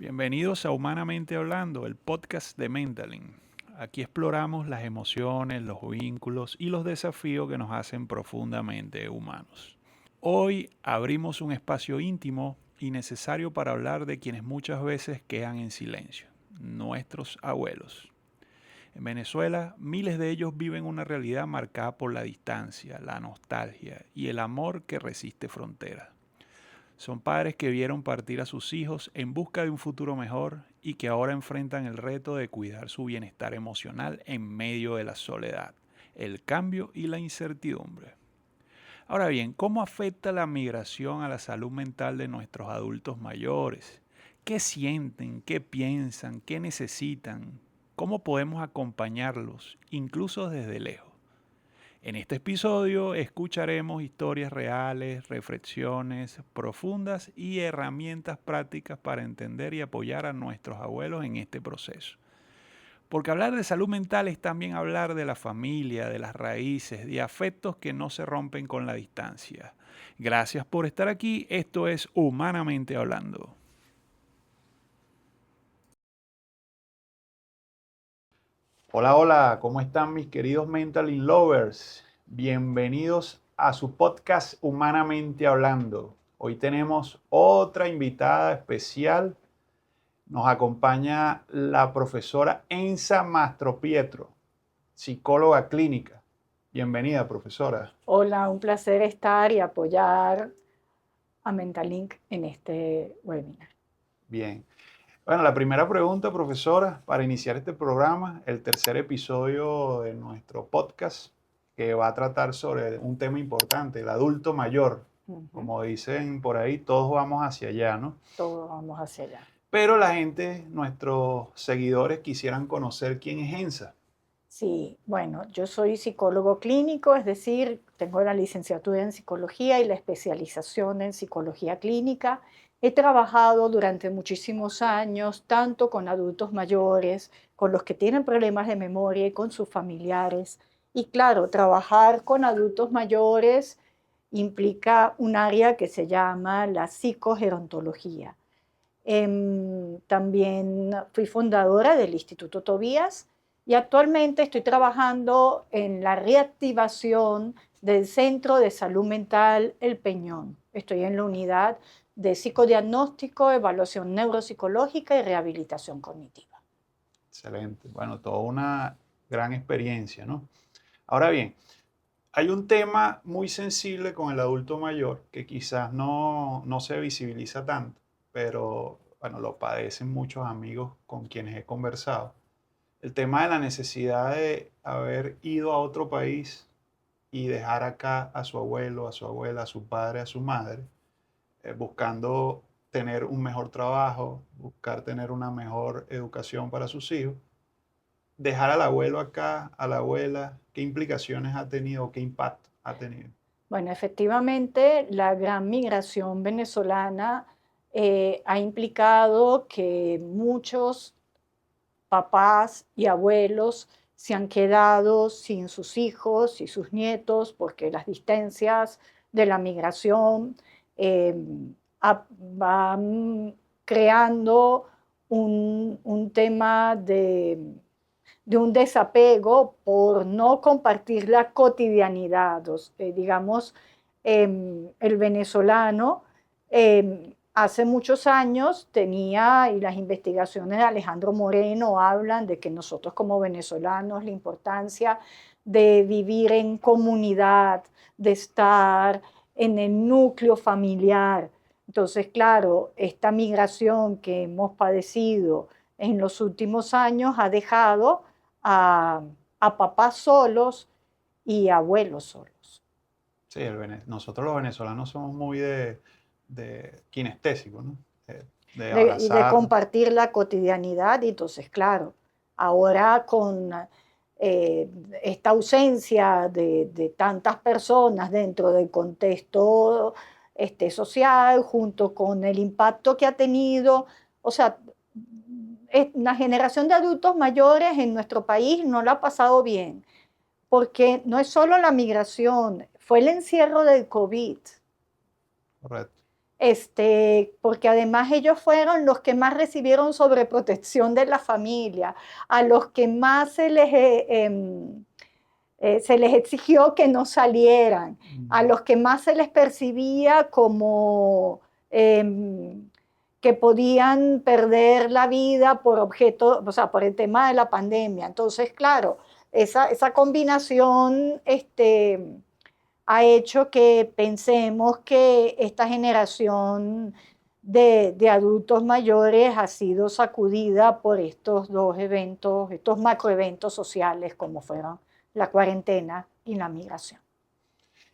Bienvenidos a Humanamente Hablando, el podcast de Mentalin. Aquí exploramos las emociones, los vínculos y los desafíos que nos hacen profundamente humanos. Hoy abrimos un espacio íntimo y necesario para hablar de quienes muchas veces quedan en silencio, nuestros abuelos. En Venezuela, miles de ellos viven una realidad marcada por la distancia, la nostalgia y el amor que resiste fronteras. Son padres que vieron partir a sus hijos en busca de un futuro mejor y que ahora enfrentan el reto de cuidar su bienestar emocional en medio de la soledad, el cambio y la incertidumbre. Ahora bien, ¿cómo afecta la migración a la salud mental de nuestros adultos mayores? ¿Qué sienten? ¿Qué piensan? ¿Qué necesitan? ¿Cómo podemos acompañarlos, incluso desde lejos? En este episodio escucharemos historias reales, reflexiones profundas y herramientas prácticas para entender y apoyar a nuestros abuelos en este proceso. Porque hablar de salud mental es también hablar de la familia, de las raíces, de afectos que no se rompen con la distancia. Gracias por estar aquí. Esto es Humanamente Hablando. Hola, hola, ¿cómo están mis queridos Mental Lovers? Bienvenidos a su podcast Humanamente Hablando. Hoy tenemos otra invitada especial. Nos acompaña la profesora Enza Mastropietro, psicóloga clínica. Bienvenida, profesora. Hola, un placer estar y apoyar a Mentalink en este webinar. Bien. Bueno, la primera pregunta, profesora, para iniciar este programa, el tercer episodio de nuestro podcast, que va a tratar sobre un tema importante, el adulto mayor. Como dicen por ahí, todos vamos hacia allá, ¿no? Todos vamos hacia allá. Pero la gente, nuestros seguidores, quisieran conocer quién es Enza. Sí, bueno, yo soy psicólogo clínico, es decir, tengo la licenciatura en psicología y la especialización en psicología clínica. He trabajado durante muchísimos años tanto con adultos mayores, con los que tienen problemas de memoria y con sus familiares. Y claro, trabajar con adultos mayores implica un área que se llama la psicogerontología. También fui fundadora del Instituto Tobías y actualmente estoy trabajando en la reactivación del Centro de Salud Mental El Peñón. Estoy en la unidad de psicodiagnóstico, evaluación neuropsicológica y rehabilitación cognitiva. Excelente. Bueno, toda una gran experiencia, ¿no? Ahora bien, hay un tema muy sensible con el adulto mayor que quizás no se visibiliza tanto, pero bueno, lo padecen muchos amigos con quienes he conversado. El tema de la necesidad de haber ido a otro país y dejar acá a su abuelo, a su abuela, a su padre, a su madre, buscando tener un mejor trabajo, buscar tener una mejor educación para sus hijos. Dejar al abuelo acá, a la abuela, ¿qué implicaciones ha tenido, qué impacto ha tenido? Bueno, efectivamente, la gran migración venezolana ha implicado que muchos papás y abuelos se han quedado sin sus hijos y sus nietos porque las distancias de la migración eh, van creando un tema de un desapego por no compartir la cotidianidad. Digamos, el venezolano hace muchos años tenía, y las investigaciones de Alejandro Moreno hablan de que nosotros como venezolanos la importancia de vivir en comunidad, de estar en el núcleo familiar. Entonces, claro, esta migración que hemos padecido en los últimos años ha dejado a, a papás solos y abuelos solos. Sí, nosotros los venezolanos somos muy de kinestésicos, ¿no? De Y de abrazar. compartir la cotidianidad. Y entonces, claro, ahora con esta ausencia de tantas personas dentro del contexto social, junto con el impacto que ha tenido, o sea, la generación de adultos mayores en nuestro país no lo ha pasado bien, porque no es solo la migración, fue el encierro del COVID. Correcto. porque además ellos fueron los que más recibieron sobreprotección de la familia, a los que más se les exigió que no salieran, a los que más se les percibía como que podían perder la vida por objeto, o sea, por el tema de la pandemia. Entonces, claro, esa combinación ha hecho que pensemos que esta generación de adultos mayores ha sido sacudida por estos dos eventos, estos macroeventos sociales como fueron la cuarentena y la migración.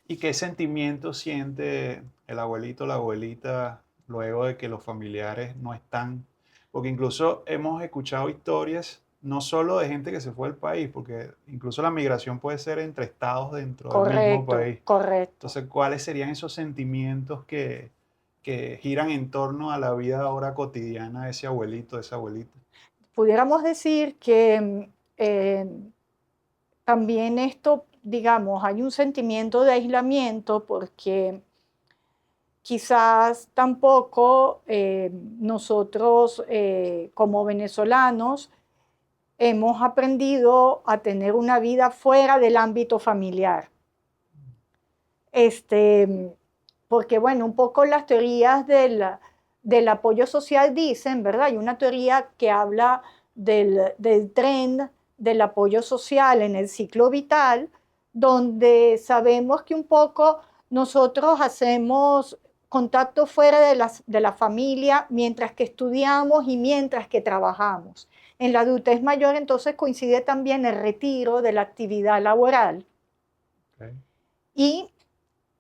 ¿Y qué sentimiento siente el abuelito o la abuelita luego de que los familiares no están? Porque incluso hemos escuchado historias no solo de gente que se fue del país, porque incluso la migración puede ser entre estados dentro del mismo Correcto, país. correcto. Entonces, ¿cuáles serían esos sentimientos que giran en torno a la vida ahora cotidiana de ese abuelito, de esa abuelita? Pudiéramos decir que también esto, digamos, hay un sentimiento de aislamiento porque quizás tampoco nosotros como venezolanos hemos aprendido a tener una vida fuera del ámbito familiar. Porque, bueno, un poco las teorías del apoyo social dicen, ¿verdad? Hay una teoría que habla del trend del apoyo social en el ciclo vital, donde sabemos que un poco nosotros hacemos contacto fuera de la familia mientras que estudiamos y mientras que trabajamos. En la adultez mayor entonces coincide también el retiro de la actividad laboral. Okay. Y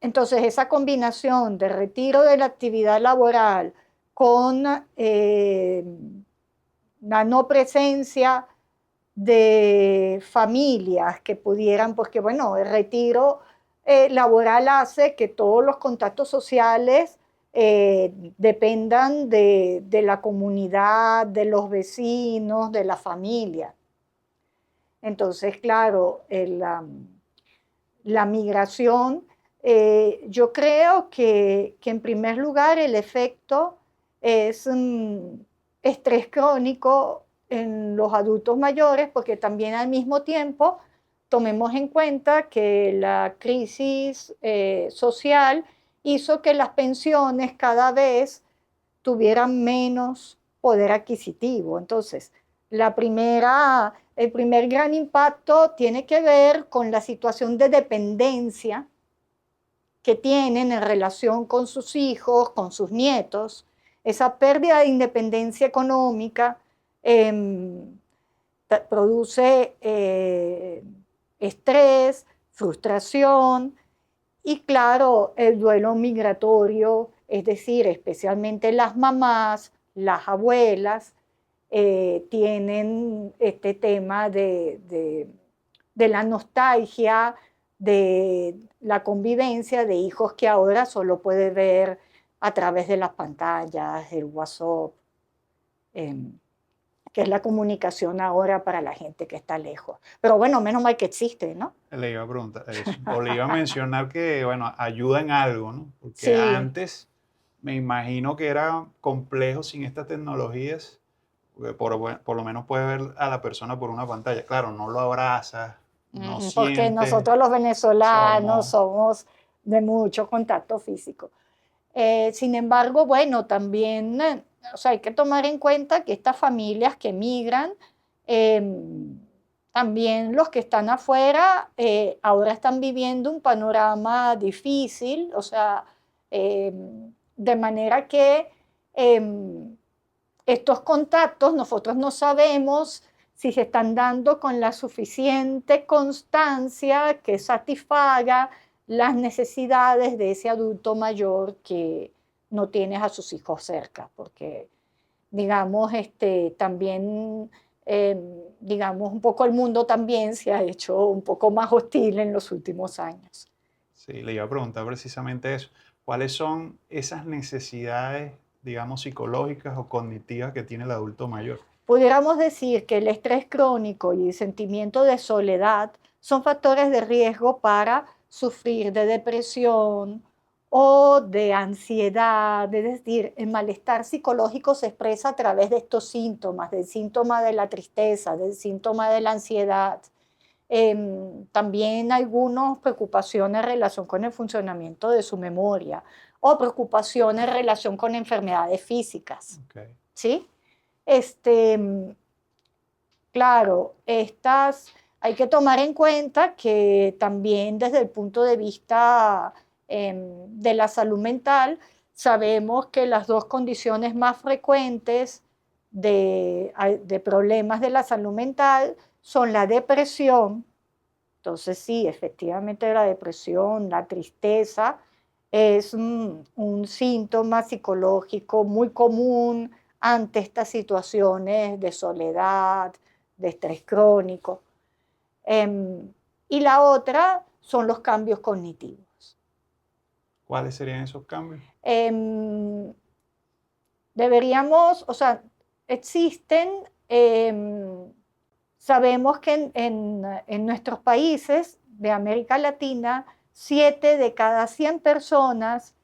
entonces esa combinación de retiro de la actividad laboral con la no presencia de familias que pudieran, porque bueno, el retiro laboral hace que todos los contactos sociales dependan de la comunidad, de los vecinos, de la familia. Entonces, claro, la migración, yo creo que en primer lugar el efecto es estrés crónico en los adultos mayores, porque también al mismo tiempo tomemos en cuenta que la crisis social hizo que las pensiones cada vez tuvieran menos poder adquisitivo. Entonces, el primer gran impacto tiene que ver con la situación de dependencia que tienen en relación con sus hijos, con sus nietos. Esa pérdida de independencia económica produce estrés, frustración y claro, el duelo migratorio, es decir, especialmente las mamás, las abuelas, tienen este tema de la nostalgia, de la convivencia de hijos que ahora solo puede ver a través de las pantallas, el WhatsApp, que es la comunicación ahora para la gente que está lejos. Pero bueno, menos mal que existe, ¿no? Le iba a preguntar eso, o le iba a mencionar que, bueno, ayuda en algo, ¿no? Porque Sí. antes me imagino que era complejo sin estas tecnologías, porque por lo menos puedes ver a la persona por una pantalla. Claro, no lo abrazas, no Porque sientes, nosotros los venezolanos somos, somos de mucho contacto físico. Sin embargo, bueno, también o sea, hay que tomar en cuenta que estas familias que migran, también los que están afuera, ahora están viviendo un panorama difícil, o sea, de manera que estos contactos nosotros no sabemos si se están dando con la suficiente constancia que satisfaga las necesidades de ese adulto mayor que no tiene a sus hijos cerca, porque digamos, también, digamos, un poco el mundo también se ha hecho un poco más hostil en los últimos años. sí, le iba a preguntar precisamente eso. ¿Cuáles son esas necesidades, digamos, psicológicas o cognitivas que tiene el adulto mayor? Pudiéramos decir que el estrés crónico y el sentimiento de soledad son factores de riesgo para sufrir de depresión o de ansiedad, es decir, el malestar psicológico se expresa a través de estos síntomas, del síntoma de la tristeza, del síntoma de la ansiedad. También algunas preocupaciones en relación con el funcionamiento de su memoria o preocupaciones en relación con enfermedades físicas, Okay. ¿sí? Este, claro, estas hay que tomar en cuenta que también desde el punto de vista de la salud mental, sabemos que las dos condiciones más frecuentes de problemas de la salud mental son la depresión. Entonces sí, efectivamente la depresión, la tristeza es un síntoma psicológico muy común ante estas situaciones de soledad, de estrés crónico. Em, y la otra son los cambios cognitivos. ¿Cuáles serían esos cambios? Em, Deberíamos, o sea, existen, sabemos que en nuestros países de América Latina, 7 de cada 100 personas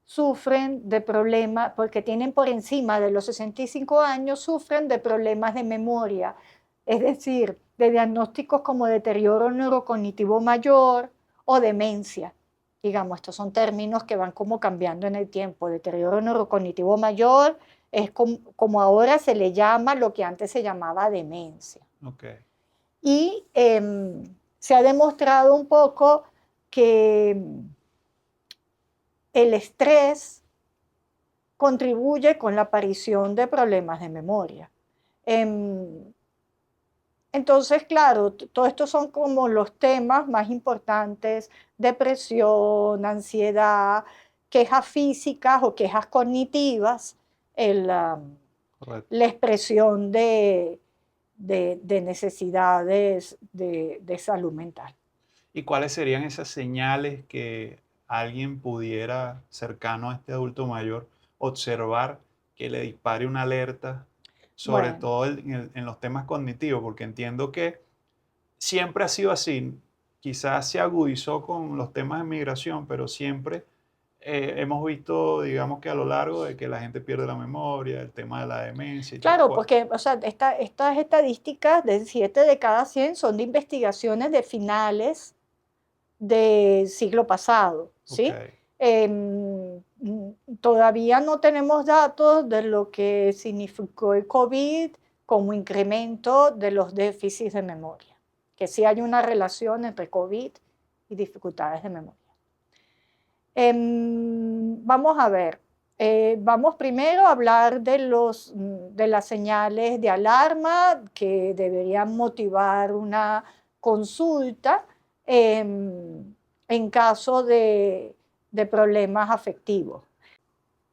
sufren de problemas, porque tienen por encima de los 65 años, sufren de problemas de memoria, es decir, de diagnósticos como deterioro neurocognitivo mayor o demencia. Digamos, estos son términos que van como cambiando en el tiempo. Deterioro neurocognitivo mayor es como ahora se le llama lo que antes se llamaba demencia. Okay. Y se ha demostrado un poco que el estrés contribuye con la aparición de problemas de memoria. Entonces, claro, todo esto son como los temas más importantes: depresión, ansiedad, quejas físicas o quejas cognitivas, Correcto. la expresión de necesidades de salud mental. ¿Y cuáles serían esas señales que alguien pudiera, cercano a este adulto mayor, observar que le dispare una alerta, sobre Bueno, todo en los temas cognitivos? Porque entiendo que siempre ha sido así. Quizás se agudizó con los temas de migración, pero siempre hemos visto, digamos que a lo largo de que la gente pierde la memoria, el tema de la demencia y tal claro, cual. porque o sea, estas estadísticas de 7 de cada 100 son de investigaciones de finales del siglo pasado, Ok, ¿sí? Todavía no tenemos datos de lo que significó el COVID como incremento de los déficits de memoria, que sí hay una relación entre COVID y dificultades de memoria. Vamos a ver, vamos primero a hablar de las señales de alarma que deberían motivar una consulta en caso de problemas afectivos.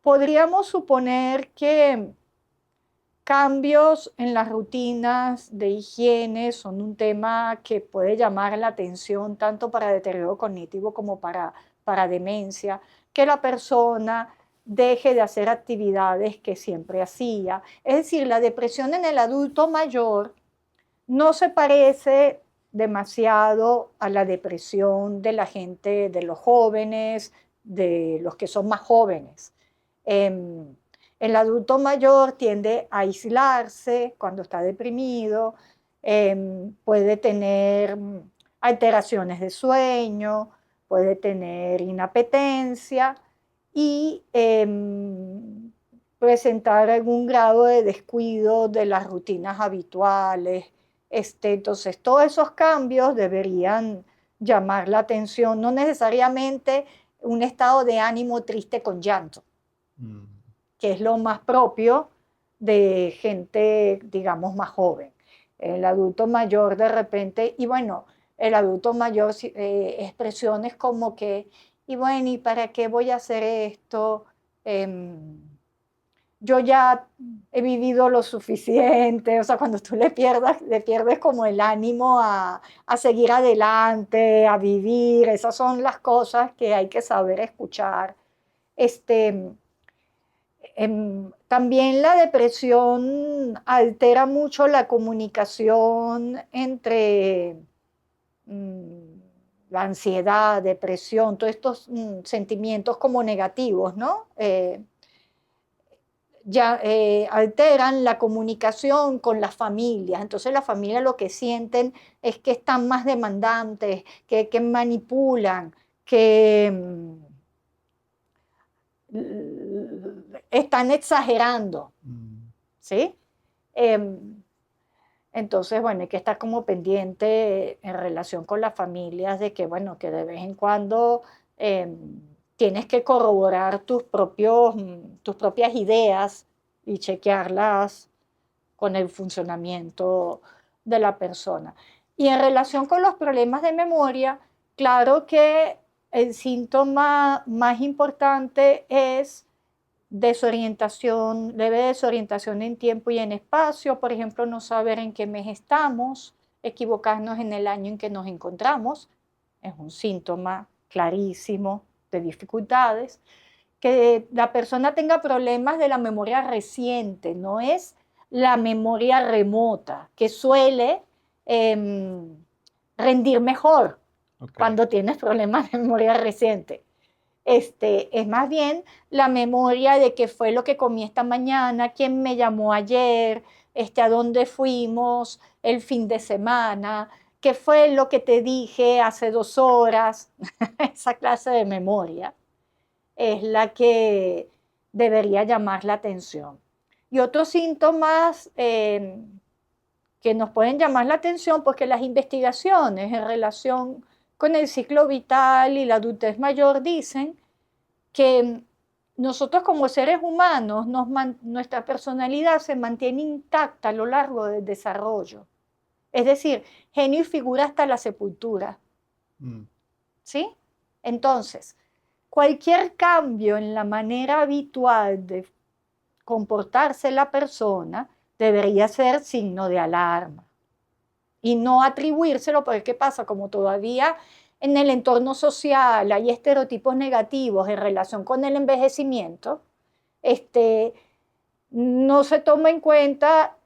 Podríamos suponer que cambios en las rutinas de higiene son un tema que puede llamar la atención tanto para deterioro cognitivo como para demencia, que la persona deje de hacer actividades que siempre hacía. Es decir, la depresión en el adulto mayor no se parece demasiado a la depresión de la gente, de los jóvenes, de los que son más jóvenes. El adulto mayor tiende a aislarse cuando está deprimido, puede tener alteraciones de sueño, puede tener inapetencia y presentar algún grado de descuido de las rutinas habituales. Entonces, todos esos cambios deberían llamar la atención, no necesariamente un estado de ánimo triste con llanto, mm, que es lo más propio de gente, digamos, más joven. El adulto mayor de repente, y bueno, el adulto mayor, expresiones como que, y bueno, ¿y para qué voy a hacer esto? Yo ya he vivido lo suficiente, o sea, cuando tú le pierdes como el ánimo a seguir adelante, a vivir, esas son las cosas que hay que saber escuchar. Este, También la depresión altera mucho la comunicación entre mm, la ansiedad, depresión, todos estos sentimientos como negativos, ¿no? Alteran la comunicación con las familias. Entonces las familias lo que sienten es que están más demandantes, que manipulan, que están exagerando, ¿sí? Entonces, bueno, hay que estar como pendiente en relación con las familias de que, bueno, que de vez en cuando tienes que corroborar tus propias ideas y chequearlas con el funcionamiento de la persona. Y en relación con los problemas de memoria, claro que el síntoma más importante es desorientación, leve desorientación en tiempo y en espacio, por ejemplo, no saber en qué mes estamos, equivocarnos en el año en que nos encontramos, es un síntoma clarísimo de dificultades. Que la persona tenga problemas de la memoria reciente, no es la memoria remota, que suele rendir mejor cuando tienes problemas de memoria reciente. Es más bien la memoria de qué fue lo que comí esta mañana, quién me llamó ayer, a dónde fuimos el fin de semana, qué fue lo que te dije hace 2 horas. Esa clase de memoria es la que debería llamar la atención. Y otros síntomas que nos pueden llamar la atención, pues que las investigaciones en relación con el ciclo vital y la adultez mayor dicen que nosotros como seres humanos, nuestra personalidad se mantiene intacta a lo largo del desarrollo. Es decir, genio y figura hasta la sepultura. ¿Sí? Entonces, cualquier cambio en la manera habitual de comportarse la persona debería ser signo de alarma y no atribuírselo, porque ¿qué pasa? Como todavía en el entorno social hay estereotipos negativos en relación con el envejecimiento, no se toma en cuenta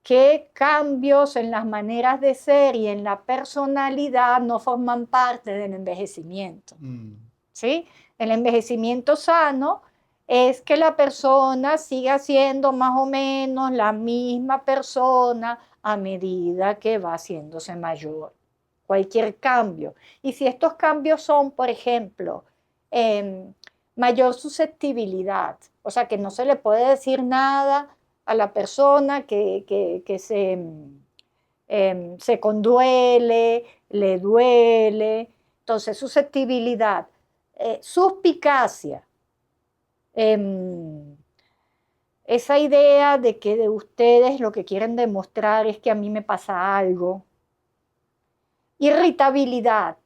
que cambios en las maneras de ser y en la personalidad no forman parte del envejecimiento. ¿Sí? El envejecimiento sano es que la persona siga siendo más o menos la misma persona a medida que va haciéndose mayor. Cualquier cambio. Y si estos cambios son, por ejemplo, mayor susceptibilidad, o sea, que no se le puede decir nada a la persona que se conduele, le duele. Entonces, susceptibilidad, suspicacia, esa idea de que de ustedes lo que quieren demostrar es que a mí me pasa algo. Irritabilidad,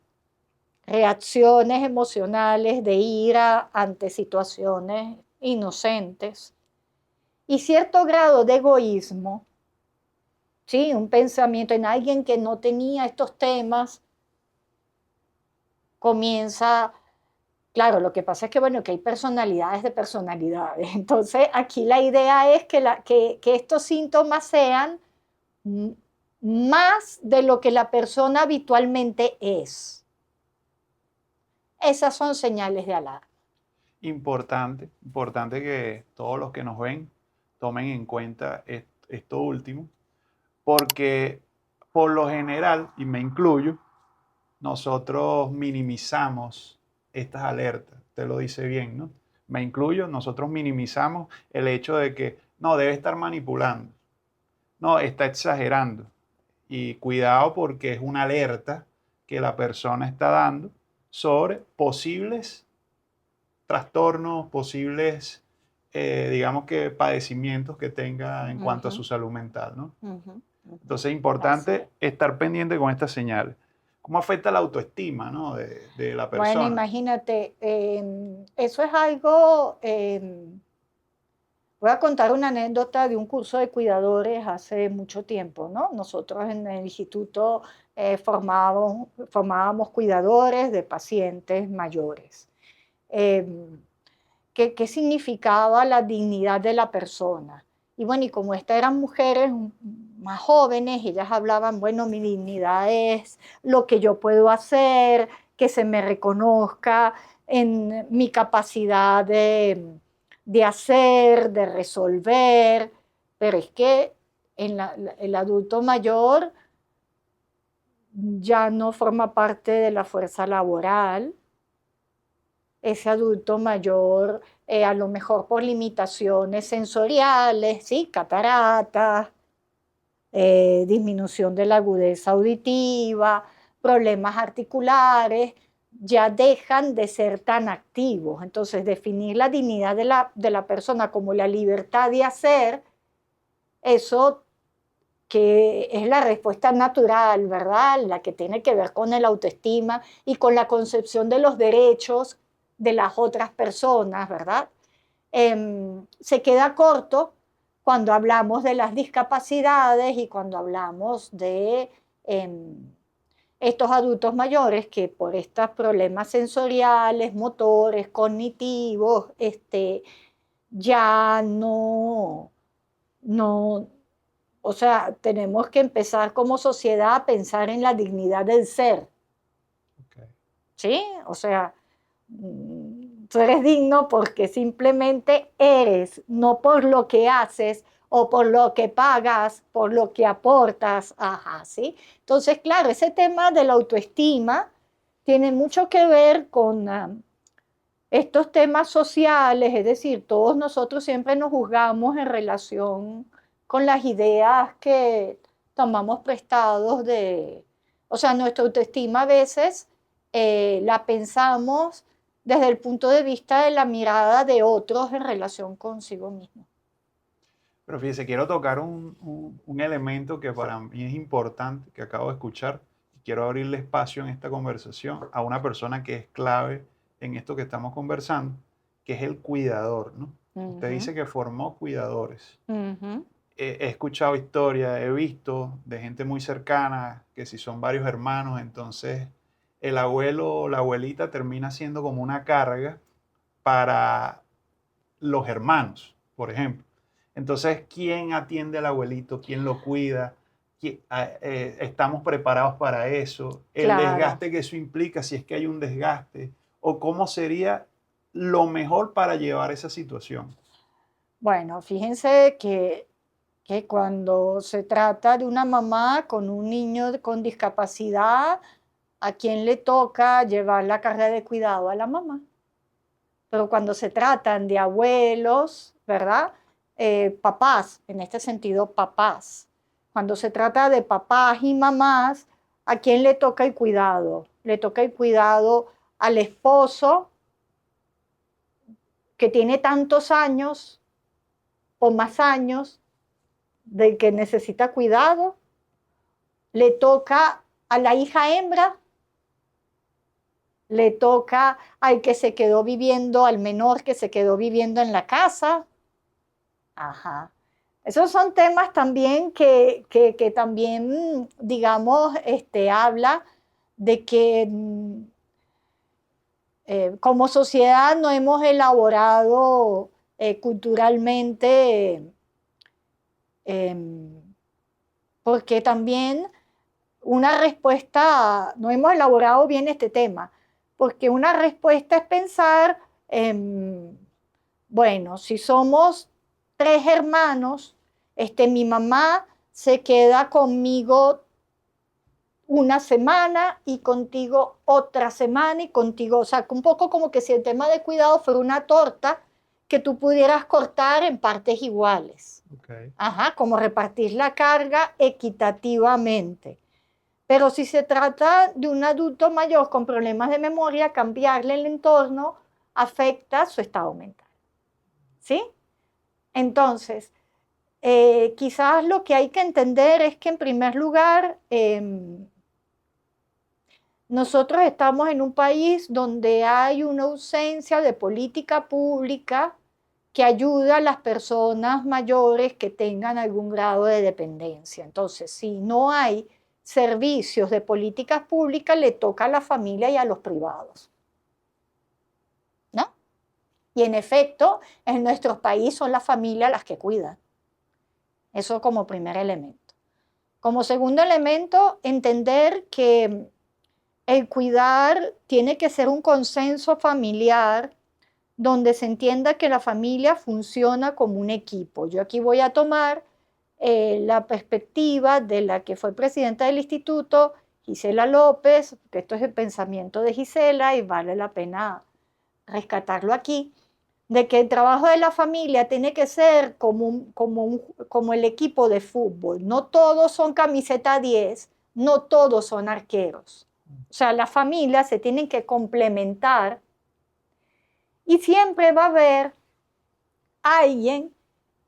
reacciones emocionales de ira ante situaciones inocentes. Y cierto grado de egoísmo, ¿sí? Un pensamiento en alguien que no tenía estos temas, comienza. Claro, lo que pasa es que, bueno, que hay personalidades de personalidades. Entonces, aquí la idea es que estos síntomas sean más de lo que la persona habitualmente es. Esas son señales de alarma. Importante que todos los que nos ven tomen en cuenta esto último, porque por lo general, y me incluyo, nosotros minimizamos estas alertas. Usted lo dice bien, ¿no? Me incluyo, nosotros minimizamos el hecho de que no, debe estar manipulando, no, está exagerando. Y cuidado porque es una alerta que la persona está dando sobre posibles trastornos, posibles, digamos que padecimientos que tenga en cuanto a su salud mental, ¿no? Entonces es importante estar pendiente con estas señales. ¿Cómo afecta la autoestima, ¿no? de la persona? Bueno, imagínate, eso es algo, voy a contar una anécdota de un curso de cuidadores hace mucho tiempo, ¿no? Nosotros en el instituto formábamos cuidadores de pacientes mayores. ¿Qué significaba la dignidad de la persona? Y bueno, y como estas eran mujeres más jóvenes, ellas hablaban, bueno, mi dignidad es lo que yo puedo hacer, que se me reconozca en mi capacidad de hacer, de resolver, pero es que el adulto mayor ya no forma parte de la fuerza laboral. Ese adulto mayor, a lo mejor por limitaciones sensoriales, ¿sí? Cataratas, disminución de la agudeza auditiva, problemas articulares, ya dejan de ser tan activos. Entonces, definir la dignidad de la persona como la libertad de hacer, eso que es la respuesta natural, ¿verdad? La que tiene que ver con el autoestima y con la concepción de los derechos de las otras personas, ¿verdad? Se queda corto cuando hablamos de las discapacidades y cuando hablamos de estos adultos mayores que por estos problemas sensoriales, motores, cognitivos, ya no, o sea, tenemos que empezar como sociedad a pensar en la dignidad del ser. Okay. ¿Sí? O sea, tú eres digno porque simplemente eres, no por lo que haces o por lo que pagas, por lo que aportas. Ajá, ¿sí? Entonces, claro, ese tema de la autoestima tiene mucho que ver con estos temas sociales, es decir, todos nosotros siempre nos juzgamos en relación con las ideas que tomamos prestados o sea, nuestra autoestima a veces la pensamos desde el punto de vista de la mirada de otros en relación consigo mismo. Pero fíjese, quiero tocar un elemento que para mí es importante, que acabo de escuchar, y quiero abrirle espacio en esta conversación a una persona que es clave en esto que estamos conversando, que es el cuidador, ¿no? Usted dice que formó cuidadores. He escuchado historias, he visto de gente muy cercana, que si son varios hermanos, entonces el abuelo o la abuelita termina siendo como una carga para los hermanos, por ejemplo. Entonces, ¿quién atiende al abuelito? ¿Quién lo cuida? ¿Estamos preparados para eso? El Claro. desgaste que eso implica, si es que hay un desgaste, o cómo sería lo mejor para llevar esa situación. Bueno, fíjense que cuando se trata de una mamá con un niño con discapacidad, ¿a quién le toca llevar la carga de cuidado? A la mamá. Pero cuando se tratan de abuelos, ¿verdad? Papás, en este sentido, papás. Cuando se trata de papás y mamás, ¿a quién le toca el cuidado? Le toca el cuidado al esposo que tiene tantos años o más años del que necesita cuidado. Le toca a la hija hembra, le toca al que se quedó viviendo, al menor que se quedó viviendo en la casa. Ajá. Esos son temas también que también, digamos, habla de que como sociedad no hemos elaborado culturalmente, porque también una respuesta, no hemos elaborado bien este tema, porque una respuesta es pensar, bueno, si somos 3 hermanos, mi mamá se queda conmigo una semana y contigo otra semana y contigo, o sea, un poco como que si el tema de cuidado fuera una torta que tú pudieras cortar en partes iguales. Okay. Ajá, como repartir la carga equitativamente. Pero si se trata de un adulto mayor con problemas de memoria, cambiarle el entorno afecta su estado mental. ¿Sí? Entonces, quizás lo que hay que entender es que en primer lugar, nosotros estamos en un país donde hay una ausencia de política pública que ayuda a las personas mayores que tengan algún grado de dependencia. Entonces, si no hay servicios de políticas públicas, le toca a la familia y a los privados, ¿no? Y en efecto, en nuestro país son las familias las que cuidan. Eso como primer elemento. Como segundo elemento, entender que el cuidar tiene que ser un consenso familiar donde se entienda que la familia funciona como un equipo. Yo aquí voy a tomar la perspectiva de la que fue presidenta del instituto, Gisela López, que esto es el pensamiento de Gisela y vale la pena rescatarlo aquí, de que el trabajo de la familia tiene que ser como el equipo de fútbol. No todos son camiseta 10, no todos son arqueros. O sea, las familias se tienen que complementar y siempre va a haber alguien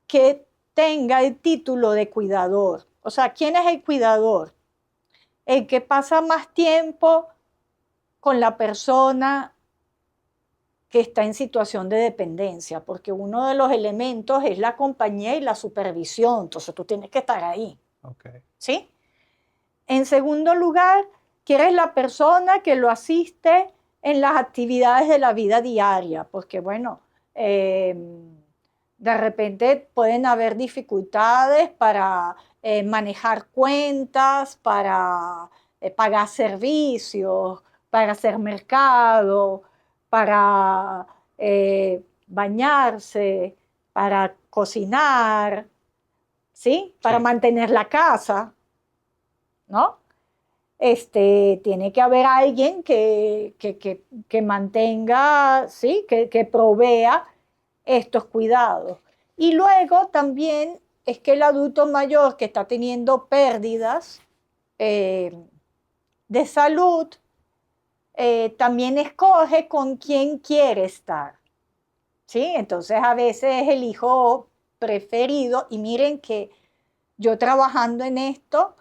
que tenga el título de cuidador. O sea, ¿quién es el cuidador? El que pasa más tiempo con la persona que está en situación de dependencia, porque uno de los elementos es la compañía y la supervisión, entonces tú tienes que estar ahí. Okay. ¿Sí? En segundo lugar, que eres la persona que lo asiste en las actividades de la vida diaria, porque bueno, de repente pueden haber dificultades para manejar cuentas, para pagar servicios, para hacer mercado, para bañarse, para cocinar, ¿sí? Para Sí. mantener la casa, ¿no? Tiene que haber alguien que mantenga, ¿sí? Que provea estos cuidados. Y luego también es que el adulto mayor que está teniendo pérdidas de salud, también escoge con quién quiere estar. ¿Sí? Entonces a veces es el hijo preferido y miren que yo trabajando en esto,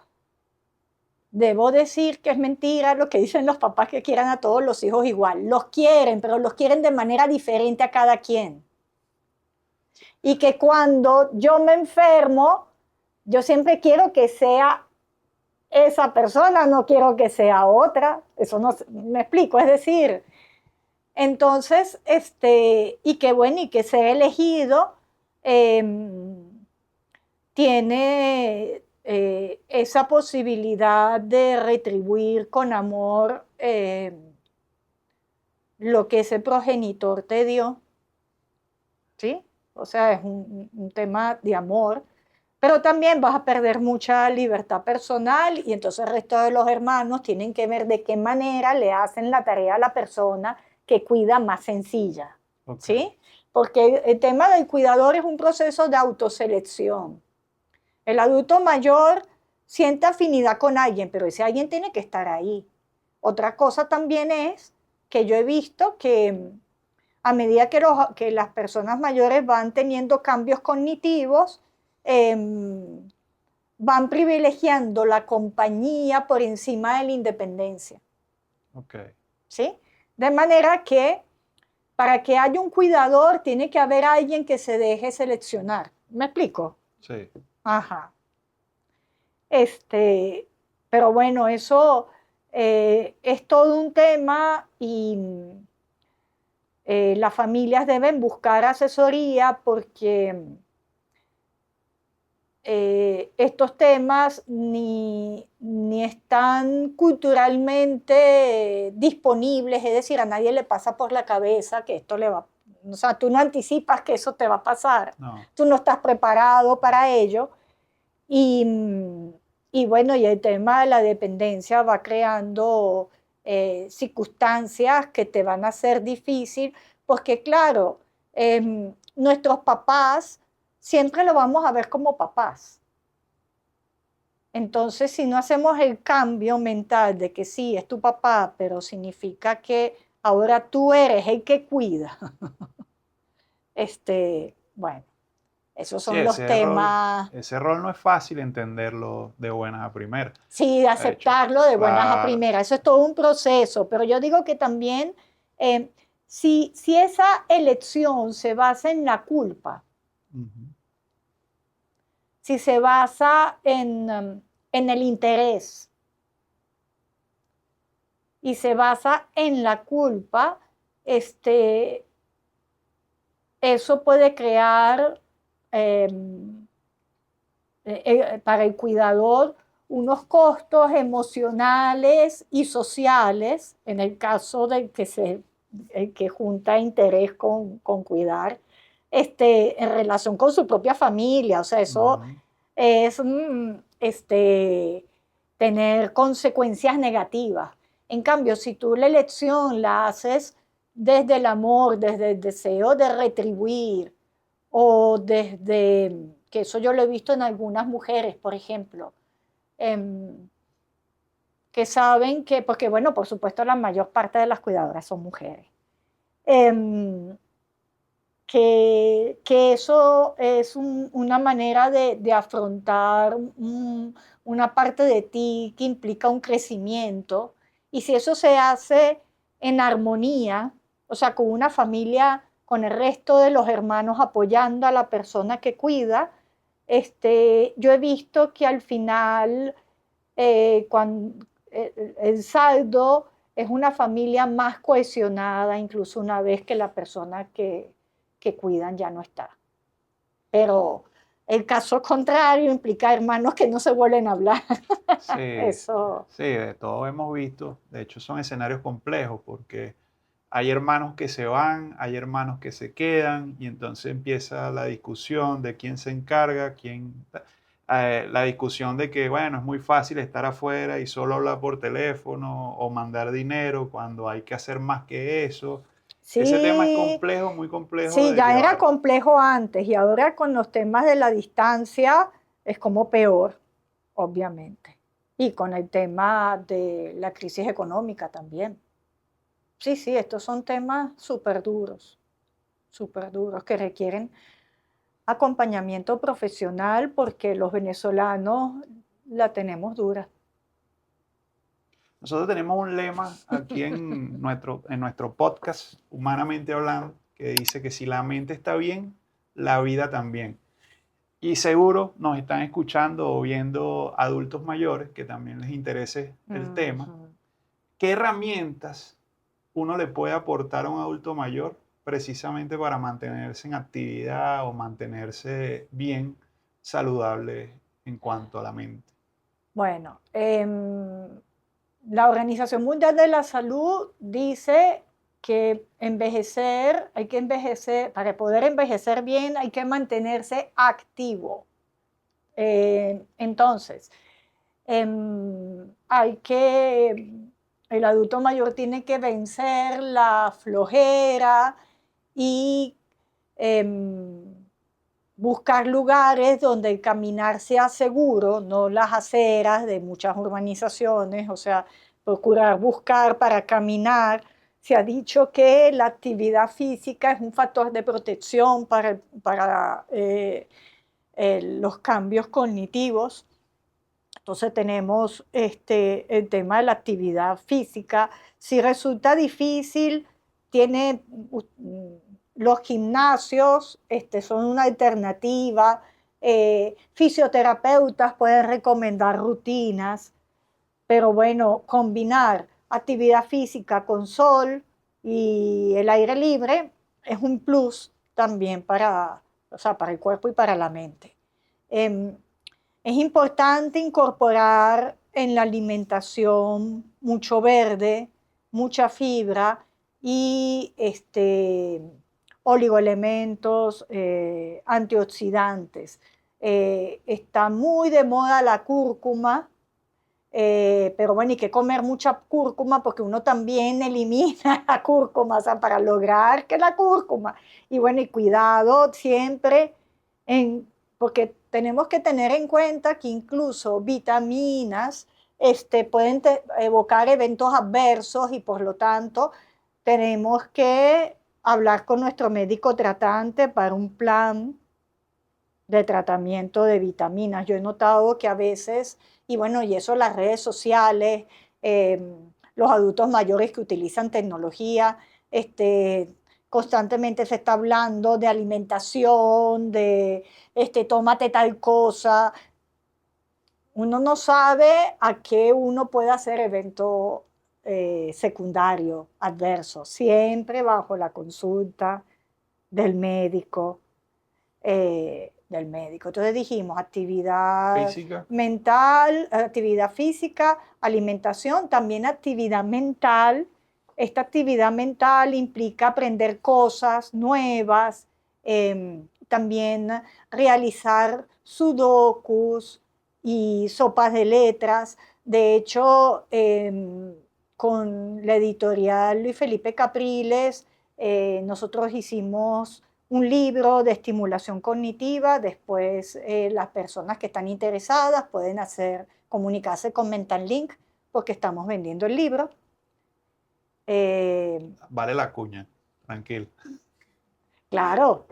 debo decir que es mentira lo que dicen los papás que quieran a todos los hijos igual. Los quieren, pero los quieren de manera diferente a cada quien. Y que cuando yo me enfermo, yo siempre quiero que sea esa persona, no quiero que sea otra. Eso no me explico, es decir, entonces, y que bueno, y que sea elegido, tiene esa posibilidad de retribuir con amor lo que ese progenitor te dio, ¿sí? O sea, es un tema de amor, pero también vas a perder mucha libertad personal y entonces el resto de los hermanos tienen que ver de qué manera le hacen la tarea a la persona que cuida más sencilla, Okay. ¿sí? Porque el tema del cuidador es un proceso de autoselección. El adulto mayor siente afinidad con alguien, pero ese alguien tiene que estar ahí. Otra cosa también es que yo he visto que a medida que las personas mayores van teniendo cambios cognitivos, van privilegiando la compañía por encima de la independencia. Okay. ¿Sí? De manera que para que haya un cuidador tiene que haber alguien que se deje seleccionar. ¿Me explico? Sí. Ajá. Pero bueno, eso es todo un tema y las familias deben buscar asesoría porque estos temas ni están culturalmente disponibles, es decir, a nadie le pasa por la cabeza que esto le va, o sea, tú no anticipas que eso te va a pasar, No. tú no estás preparado para ello y, y bueno, y el tema de la dependencia va creando circunstancias que te van a hacer difícil, porque claro, nuestros papás siempre lo vamos a ver como papás. Entonces, si no hacemos el cambio mental de que sí, es tu papá, pero significa que ahora tú eres el que cuida, bueno, esos Sí, son los temas. ese rol no es fácil entenderlo de buenas a primeras. Sí, De hecho, aceptarlo de buenas a claro. primeras, eso es todo un proceso, pero yo digo que también si esa elección se basa en la culpa, Uh-huh. si se basa en el interés y se basa en la culpa, eso puede crear para el cuidador unos costos emocionales y sociales, en el caso del que, el que junta interés con cuidar, en relación con su propia familia. O sea, eso Ujú. es tener consecuencias negativas. En cambio, si tú la elección la haces desde el amor, desde el deseo de retribuir, o desde, que eso yo lo he visto en algunas mujeres, por ejemplo, em, que saben que, porque bueno, por supuesto la mayor parte de las cuidadoras son mujeres, em, que eso es una manera de afrontar una parte de ti que implica un crecimiento, y si eso se hace en armonía, o sea, con una familia, con el resto de los hermanos apoyando a la persona que cuida, yo he visto que al final, cuando el saldo es una familia más cohesionada, incluso una vez que la persona que cuidan ya no está. Pero el caso contrario implica hermanos que no se vuelven a hablar. Sí, sí, Eso, sí, de todo hemos visto. De hecho, son escenarios complejos porque hay hermanos que se van, hay hermanos que se quedan y entonces empieza la discusión de quién se encarga, la discusión de que, bueno, es muy fácil estar afuera y solo hablar por teléfono o mandar dinero cuando hay que hacer más que eso. Ese tema es sí, complejo, muy complejo sí, de ya era llevar. complejo antes y ahora con los temas de la distancia es como peor, obviamente. Y con el tema de la crisis económica también. Sí, sí, estos son temas súper duros, que requieren acompañamiento profesional porque los venezolanos la tenemos dura. Nosotros tenemos un lema aquí en nuestro podcast, Humanamente Hablando, que dice que si la mente está bien, la vida también. Y seguro nos están escuchando o viendo adultos mayores que también les interese el tema. Ujú. ¿Qué herramientas uno le puede aportar a un adulto mayor precisamente para mantenerse en actividad o mantenerse bien saludable en cuanto a la mente? Bueno, la Organización Mundial de la Salud dice que hay que envejecer, para poder envejecer bien hay que mantenerse activo. Entonces, hay que, el adulto mayor tiene que vencer la flojera y em, buscar lugares donde el caminar sea seguro, no las aceras de muchas urbanizaciones, o sea, procurar buscar para caminar. Se ha dicho que la actividad física es un factor de protección para los cambios cognitivos. Entonces tenemos el tema de la actividad física. Si resulta difícil, tiene los gimnasios son una alternativa. Fisioterapeutas pueden recomendar rutinas, pero bueno, combinar actividad física con sol y el aire libre es un plus también para, o sea, para el cuerpo y para la mente. Em, es importante incorporar en la alimentación mucho verde, mucha fibra y oligoelementos, antioxidantes. Está muy de moda la cúrcuma, pero bueno, hay que comer mucha cúrcuma porque uno también elimina la cúrcuma, o sea, para lograr que la cúrcuma. Y bueno, y cuidado siempre, en, porque tenemos que tener en cuenta que incluso vitaminas pueden evocar eventos adversos y por lo tanto tenemos que hablar con nuestro médico tratante para un plan de tratamiento de vitaminas. Yo he notado que a veces, y bueno, y eso las redes sociales, los adultos mayores que utilizan tecnología, constantemente se está hablando de alimentación, de tómate tal cosa. Uno no sabe a qué uno puede hacer evento secundario, adverso, siempre bajo la consulta del médico. del médico. Entonces dijimos actividad Física. mental, actividad física, alimentación, también actividad mental. Esta actividad mental implica aprender cosas nuevas, también realizar sudokus y sopas de letras. De hecho, con la editorial Luis Felipe Capriles, nosotros hicimos un libro de estimulación cognitiva. Después las personas que están interesadas pueden comunicarse con Mental Link porque estamos vendiendo el libro. Vale la cuña, tranquilo. Claro,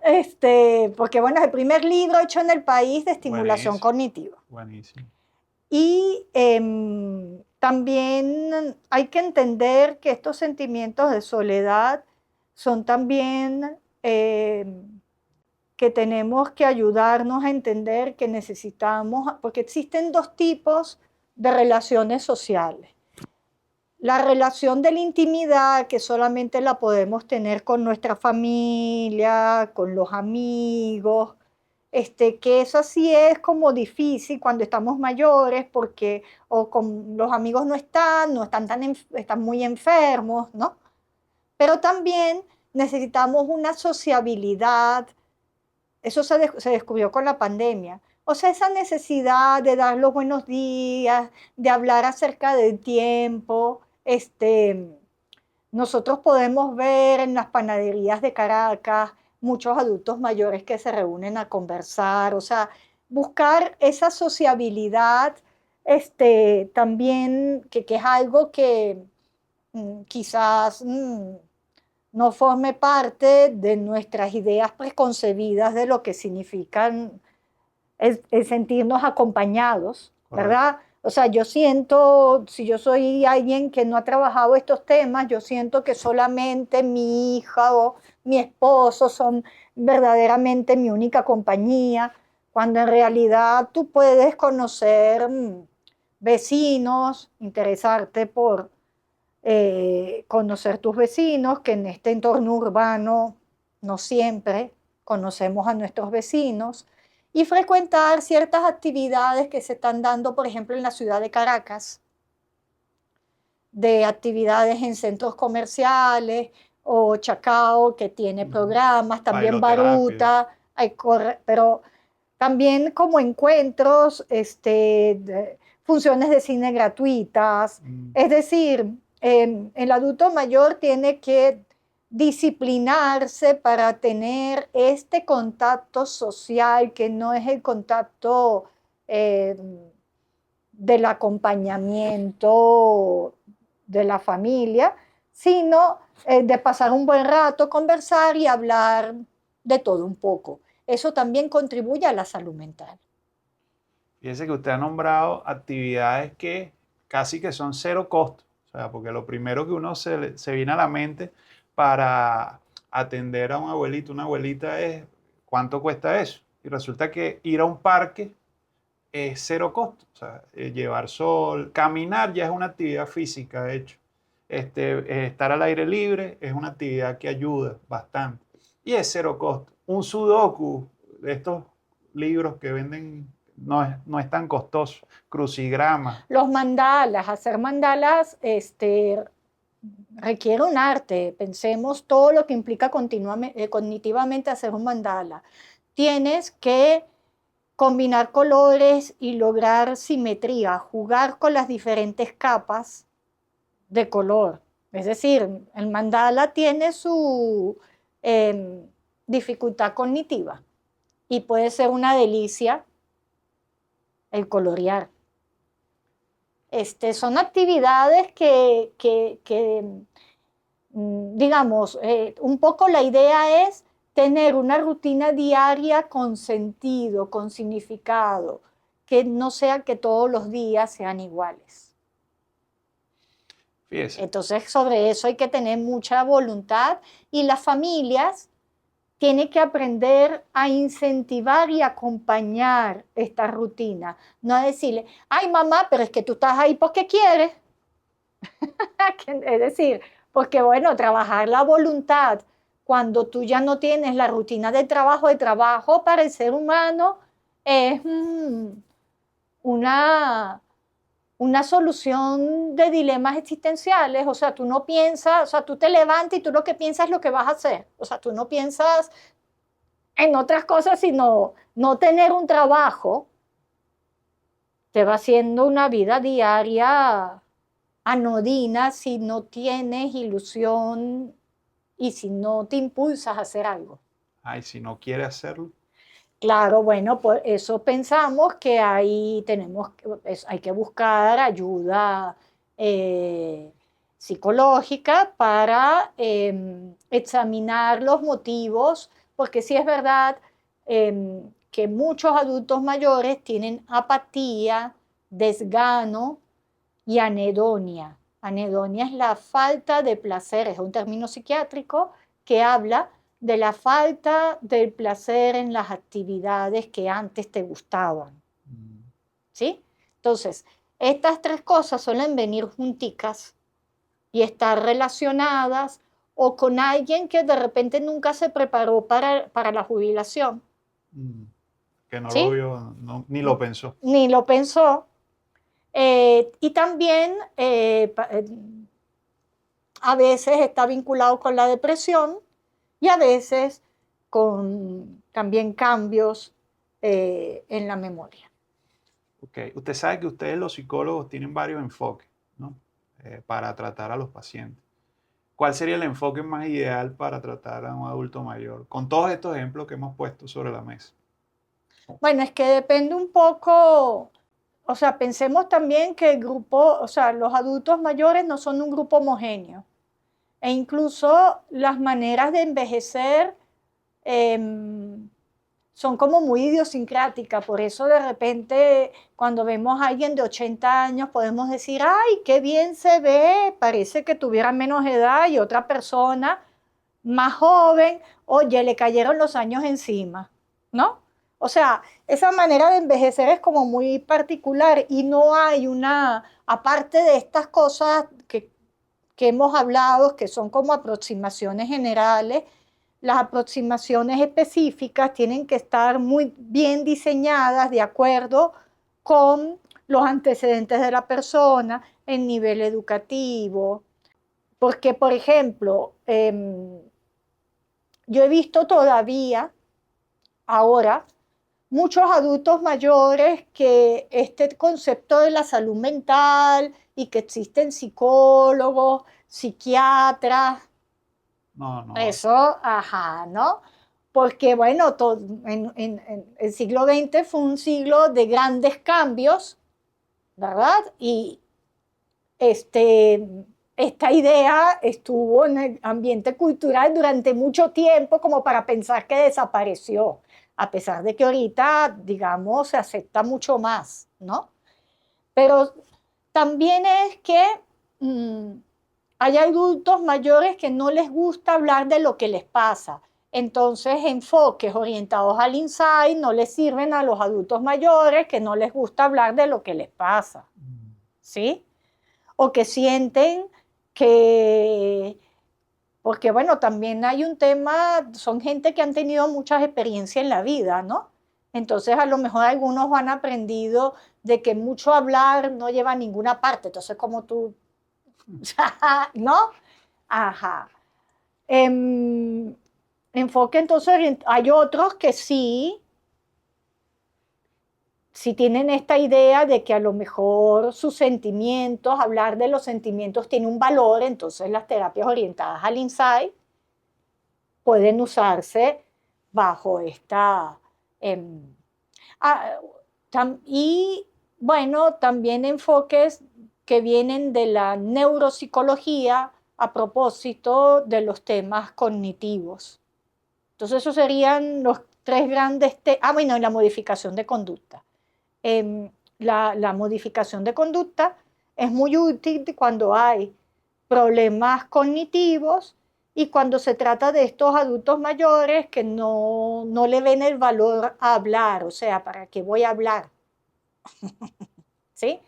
porque bueno, es el primer libro hecho en el país de estimulación Buenísimo. cognitiva. Buenísimo. Y también hay que entender que estos sentimientos de soledad son también que tenemos que ayudarnos a entender que necesitamos, porque existen dos tipos de relaciones sociales. La relación de la intimidad, que solamente la podemos tener con nuestra familia, con los amigos, que eso sí es como difícil cuando estamos mayores, porque o con los amigos no están están muy enfermos, ¿no? Pero también necesitamos una sociabilidad. Eso se descubrió con la pandemia. O sea, esa necesidad de dar los buenos días, de hablar acerca del tiempo. Nosotros podemos ver en las panaderías de Caracas muchos adultos mayores que se reúnen a conversar. O sea, buscar esa sociabilidad también, que es algo que quizás no forme parte de nuestras ideas preconcebidas de lo que significan el sentirnos acompañados, ¿verdad? O sea, yo siento, si yo soy alguien que no ha trabajado estos temas, yo siento que solamente mi hija o mi esposo son verdaderamente mi única compañía, cuando en realidad tú puedes conocer vecinos, interesarte por conocer tus vecinos, que en este entorno urbano no siempre conocemos a nuestros vecinos, y frecuentar ciertas actividades que se están dando, por ejemplo, en la ciudad de Caracas, de actividades en centros comerciales, o Chacao, que tiene programas, también Baruta, pero también como encuentros, funciones de cine gratuitas. Es decir, el adulto mayor tiene que disciplinarse para tener este contacto social, que no es el contacto del acompañamiento de la familia, sino de pasar un buen rato, conversar y hablar de todo un poco. Eso también contribuye a la salud mental. Fíjese que usted ha nombrado actividades que casi que son cero costo. O sea, porque lo primero que uno se viene a la mente para atender a un abuelito, una abuelita, es ¿cuánto cuesta eso? Y resulta que ir a un parque es cero costo. O sea, llevar sol, caminar ya es una actividad física, de hecho. Estar al aire libre es una actividad que ayuda bastante. Y es cero costo. Un sudoku, de estos libros que venden, no es tan costoso. Crucigramas. Los mandalas, hacer mandalas requiere un arte. Pensemos todo lo que implica cognitivamente hacer un mandala. Tienes que combinar colores y lograr simetría, jugar con las diferentes capas de color. Es decir, el mandala tiene su dificultad cognitiva y puede ser una delicia el colorear. Son actividades que digamos, un poco la idea es tener una rutina diaria con sentido, con significado, que no sea que todos los días sean iguales. Fíjese. Entonces, sobre eso hay que tener mucha voluntad, y las familias tienen que aprender a incentivar y acompañar esta rutina. No decirle, ay mamá, pero es que tú estás ahí porque quieres. Es decir, porque bueno, trabajar la voluntad cuando tú ya no tienes la rutina de trabajo para el ser humano es una solución de dilemas existenciales. O sea, tú no piensas, o sea, tú te levantas y tú lo que piensas es lo que vas a hacer. O sea, tú no piensas en otras cosas, sino no tener un trabajo te va haciendo una vida diaria anodina si no tienes ilusión y si no te impulsas a hacer algo. Ay, si no quiere hacerlo. Claro, bueno, por eso pensamos que hay que buscar ayuda psicológica para examinar los motivos, porque sí es verdad que muchos adultos mayores tienen apatía, desgano y anedonia. Anedonia es la falta de placer, es un término psiquiátrico que habla de la falta del placer en las actividades que antes te gustaban. ¿Sí? Entonces, estas tres cosas suelen venir junticas y estar relacionadas o con alguien que de repente nunca se preparó para la jubilación. Que no lo ¿Sí? vio, ni lo pensó. Ni lo pensó. Y también a veces está vinculado con la depresión y a veces con también cambios en la memoria. Okay. Usted sabe que ustedes los psicólogos tienen varios enfoques, ¿no? Para tratar a los pacientes. ¿Cuál sería el enfoque más ideal para tratar a un adulto mayor? Con todos estos ejemplos que hemos puesto sobre la mesa. Bueno, es que depende un poco, o sea, pensemos también que el grupo, o sea, los adultos mayores no son un grupo homogéneo. E incluso las maneras de envejecer son como muy idiosincráticas. Por eso de repente cuando vemos a alguien de 80 años podemos decir, ay, qué bien se ve, parece que tuviera menos edad, y otra persona más joven, oye, le cayeron los años encima, ¿no? O sea, esa manera de envejecer es como muy particular y no hay aparte de estas cosas que hemos hablado, que son como aproximaciones generales, las aproximaciones específicas tienen que estar muy bien diseñadas de acuerdo con los antecedentes de la persona, el nivel educativo. Porque, por ejemplo, yo he visto todavía ahora muchos adultos mayores que este concepto de la salud mental y que existen psicólogos, psiquiatras, No. eso, ajá, ¿no? Porque, bueno, el siglo XX fue un siglo de grandes cambios, ¿verdad? Y esta idea estuvo en el ambiente cultural durante mucho tiempo como para pensar que desapareció, a pesar de que ahorita, digamos, se acepta mucho más, ¿no? Pero también es que hay adultos mayores que no les gusta hablar de lo que les pasa. Entonces, enfoques orientados al insight no les sirven a los adultos mayores que no les gusta hablar de lo que les pasa, ¿sí? O que sienten que, porque bueno, también hay un tema, son gente que han tenido muchas experiencias en la vida, ¿no? Entonces a lo mejor algunos han aprendido de que mucho hablar no lleva a ninguna parte, entonces como tú, ¿no? Ajá. Enfoque entonces, hay otros que sí tienen esta idea de que a lo mejor sus sentimientos, hablar de los sentimientos tiene un valor, entonces las terapias orientadas al insight pueden usarse bajo esta... Eh, y bueno, también enfoques que vienen de la neuropsicología a propósito de los temas cognitivos. Entonces esos serían los tres grandes... bueno, y la modificación de conducta. La modificación de conducta es muy útil cuando hay problemas cognitivos y cuando se trata de estos adultos mayores que no le ven el valor a hablar, o sea, ¿para qué voy a hablar? ¿Sí?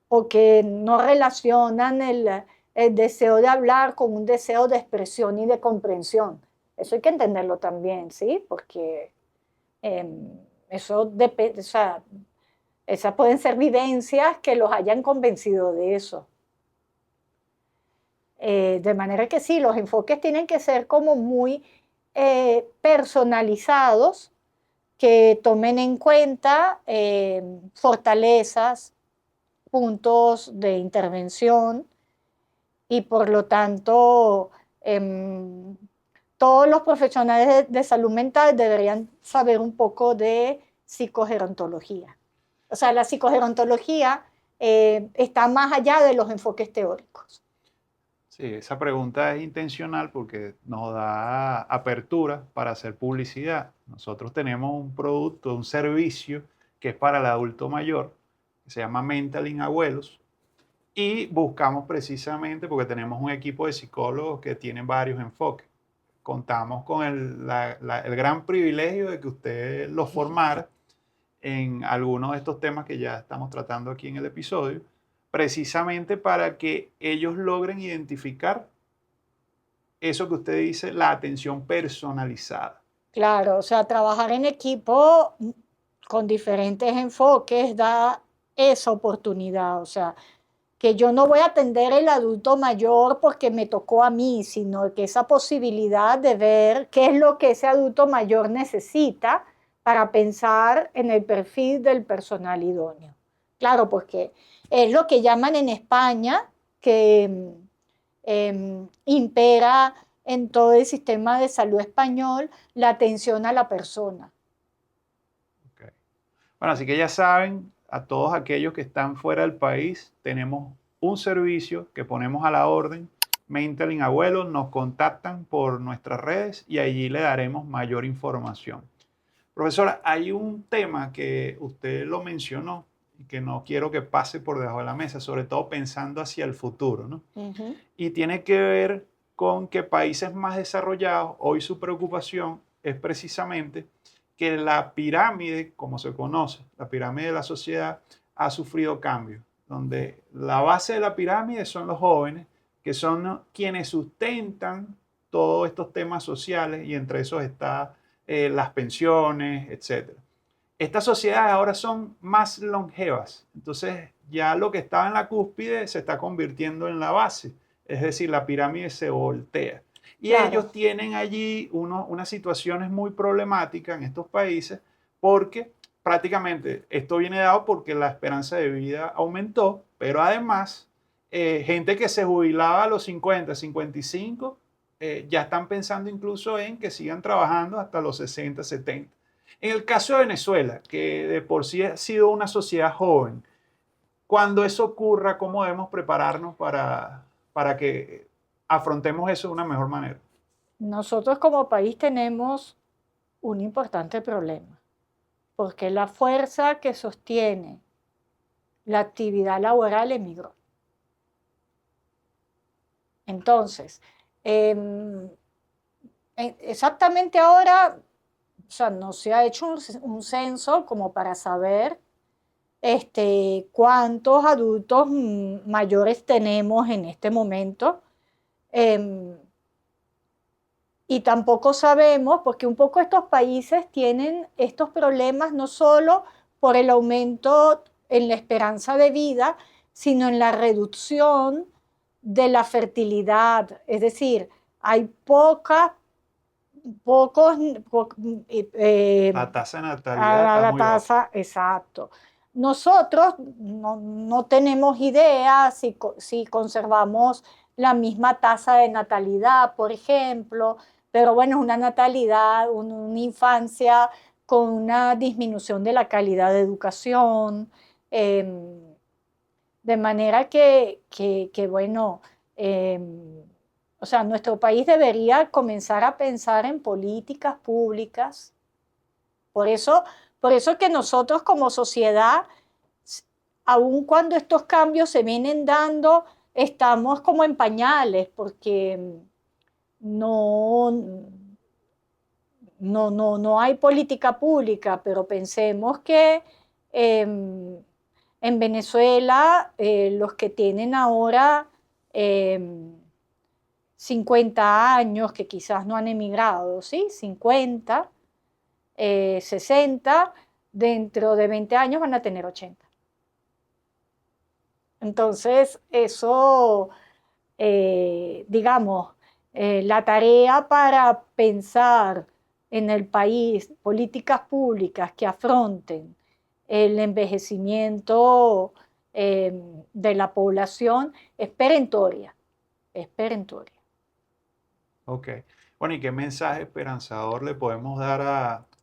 O que no relacionan el deseo de hablar con un deseo de expresión y de comprensión. Eso hay que entenderlo también, ¿sí? Porque eso depende, o sea, esas pueden ser vivencias que los hayan convencido de eso. De manera que sí, los enfoques tienen que ser como muy personalizados, que tomen en cuenta fortalezas, puntos de intervención y por lo tanto todos los profesionales de salud mental deberían saber un poco de psicogerontología. O sea, la psicogerontología está más allá de los enfoques teóricos. Sí, esa pregunta es intencional porque nos da apertura para hacer publicidad. Nosotros tenemos un producto, un servicio que es para el adulto mayor, que se llama Mentoring Abuelos, y buscamos precisamente porque tenemos un equipo de psicólogos que tienen varios enfoques. Contamos con el gran privilegio de que usted los formara en algunos de estos temas que ya estamos tratando aquí en el episodio, precisamente para que ellos logren identificar eso que usted dice, la atención personalizada. Claro, o sea, trabajar en equipo con diferentes enfoques da esa oportunidad, o sea, que yo no voy a atender el adulto mayor porque me tocó a mí, sino que esa posibilidad de ver qué es lo que ese adulto mayor necesita para pensar en el perfil del personal idóneo. Claro, porque es lo que llaman en España que impera en todo el sistema de salud español la atención a la persona. Okay. Bueno, así que ya saben, a todos aquellos que están fuera del país, tenemos un servicio que ponemos a la orden. Mentoring Abuelos, nos contactan por nuestras redes y allí le daremos mayor información. Profesora, hay un tema que usted lo mencionó y que no quiero que pase por debajo de la mesa, sobre todo pensando hacia el futuro, ¿no? Y tiene que ver con que países más desarrollados, hoy su preocupación es precisamente que la pirámide, como se conoce, la pirámide de la sociedad, ha sufrido cambios, donde la base de la pirámide son los jóvenes, que son quienes sustentan todos estos temas sociales y entre esos está las pensiones, etc. Estas sociedades ahora son más longevas, entonces ya lo que estaba en la cúspide se está convirtiendo en la base, es decir, la pirámide se voltea. Y Claro. ellos tienen allí unas situaciones muy problemáticas en estos países porque prácticamente esto viene dado porque la esperanza de vida aumentó, pero además gente que se jubilaba a los 50, 55, ya están pensando incluso en que sigan trabajando hasta los 60, 70. En el caso de Venezuela, que de por sí ha sido una sociedad joven, cuando eso ocurra, ¿cómo debemos prepararnos para que afrontemos eso de una mejor manera? Nosotros como país tenemos un importante problema, porque la fuerza que sostiene la actividad laboral emigró. Entonces, exactamente ahora, o sea, no se ha hecho un censo como para saber cuántos adultos mayores tenemos en este momento. Y tampoco sabemos, porque un poco estos países tienen estos problemas no solo por el aumento en la esperanza de vida, sino en la reducción de la fertilidad. Es decir, hay La tasa de natalidad está la muy baja. tasa, exacto. Nosotros no tenemos idea si conservamos la misma tasa de natalidad, por ejemplo, pero bueno, es una natalidad, una infancia con una disminución de la calidad de educación, de manera que bueno, o sea, nuestro país debería comenzar a pensar en políticas públicas. Por eso que nosotros como sociedad, aun cuando estos cambios se vienen dando, estamos como en pañales, porque no hay política pública, pero pensemos que en Venezuela los que tienen ahora 50 años que quizás no han emigrado, ¿sí? 50, 60, dentro de 20 años van a tener 80. Entonces, eso, digamos, la tarea para pensar en el país políticas públicas que afronten el envejecimiento de la población es perentoria, es perentoria. Ok. Bueno, ¿y qué mensaje esperanzador le podemos dar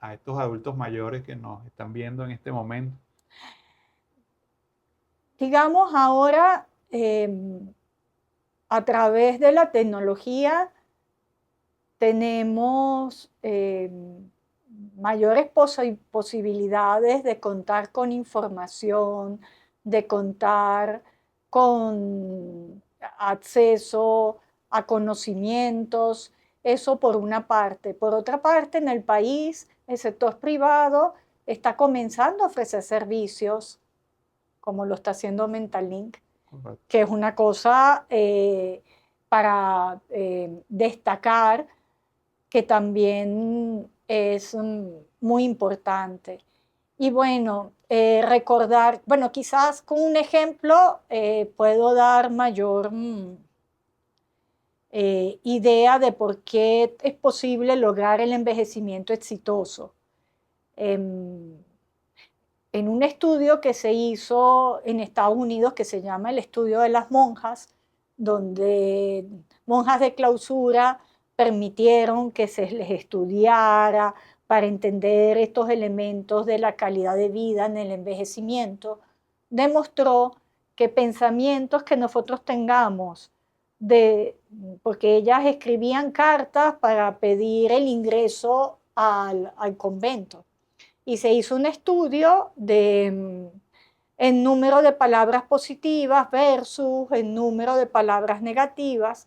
a estos adultos mayores que nos están viendo en este momento? Digamos ahora, a través de la tecnología, tenemos mayores posibilidades de contar con información, de contar con acceso a conocimientos, eso por una parte. Por otra parte, en el país, el sector privado está comenzando a ofrecer servicios, como lo está haciendo Mentalink, Correcto. que es una cosa para destacar, que también es muy importante. Y bueno, recordar, bueno, quizás con un ejemplo puedo dar mayor idea de por qué es posible lograr el envejecimiento exitoso. En un estudio que se hizo en Estados Unidos, que se llama el estudio de las monjas, donde monjas de clausura permitieron que se les estudiara para entender estos elementos de la calidad de vida en el envejecimiento, demostró que pensamientos que nosotros tengamos porque ellas escribían cartas para pedir el ingreso al convento, y se hizo un estudio de el número de palabras positivas versus el número de palabras negativas,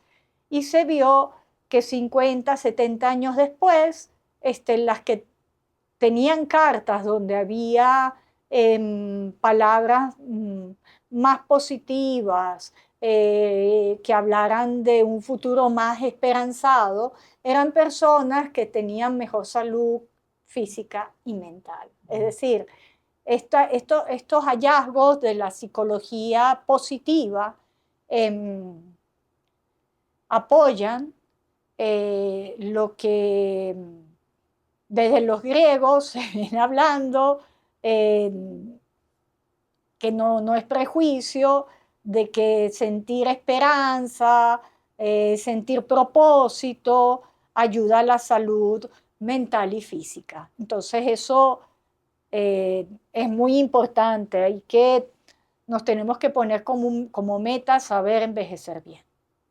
y se vio que 50, 70 años después, las que tenían cartas donde había palabras más positivas, que hablaran de un futuro más esperanzado, eran personas que tenían mejor salud física y mental. Es decir, estos hallazgos de la psicología positiva apoyan lo que desde los griegos se viene hablando, que no es prejuicio, de que sentir esperanza, sentir propósito, ayuda a la salud mental y física. Entonces eso es muy importante y que nos tenemos que poner como meta saber envejecer bien.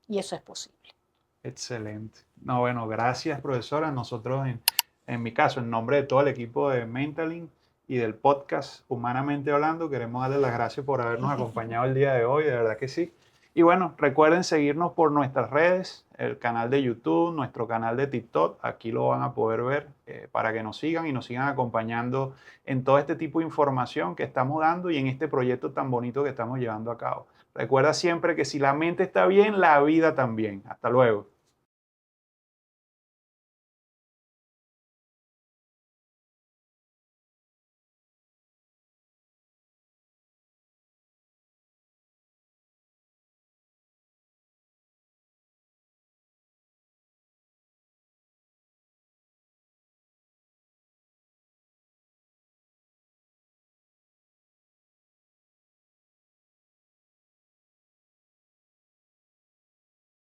Y eso es posible. Excelente. No, bueno, gracias, profesora. Nosotros, en mi caso, en nombre de todo el equipo de Mentalink y del podcast Humanamente Hablando, queremos darle las gracias por habernos acompañado el día de hoy, de verdad que sí. Y bueno, recuerden seguirnos por nuestras redes, el canal de YouTube, nuestro canal de TikTok, aquí lo van a poder ver para que nos sigan y nos sigan acompañando en todo este tipo de información que estamos dando y en este proyecto tan bonito que estamos llevando a cabo. Recuerda siempre que si la mente está bien, la vida también. Hasta luego.